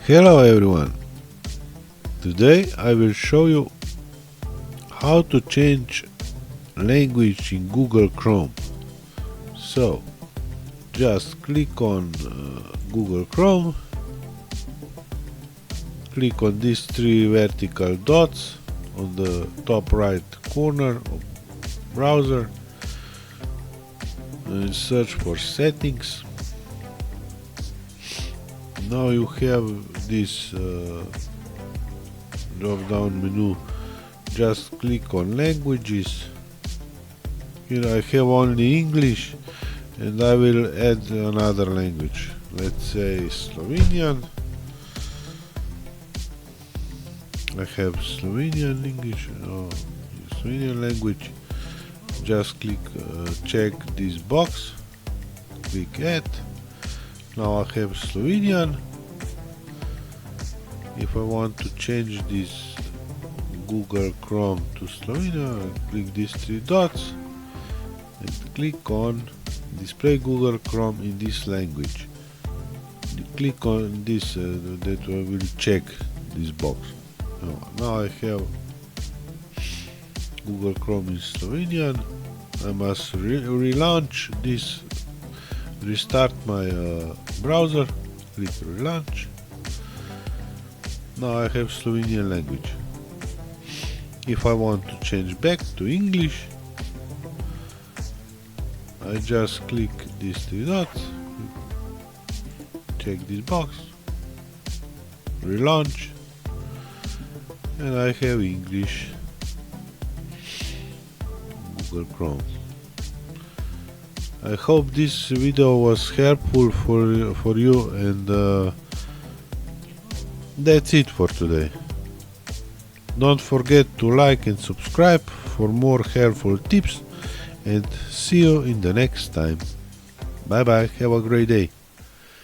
Hello everyone! Today I will show you how to change language in Google Chrome. So just click on Google Chrome, click on these three vertical dots on the top right corner of browser and search for settings. Now you have this drop down menu. Just click on languages. Here I have only English and I will add another language. Let's say Slovenian. I have Slovenian English, Slovenian language. Just click check this box, click add. Now I have Slovenian. If I want to change this Google Chrome to Slovenia, I click these three dots and click on display Google Chrome in this language. You click on this, that will check this box. Now I have Google Chrome in Slovenian. I must relaunch this, restart my browser, click relaunch. Now I have Slovenian language. If I want to change back to English, I just click these three dots, check this box, relaunch, and I have English Google Chrome. I hope this video was helpful for you, and that's it for today. Don't forget to like and subscribe for more helpful tips, and see you in the next time. Bye bye, have a great day.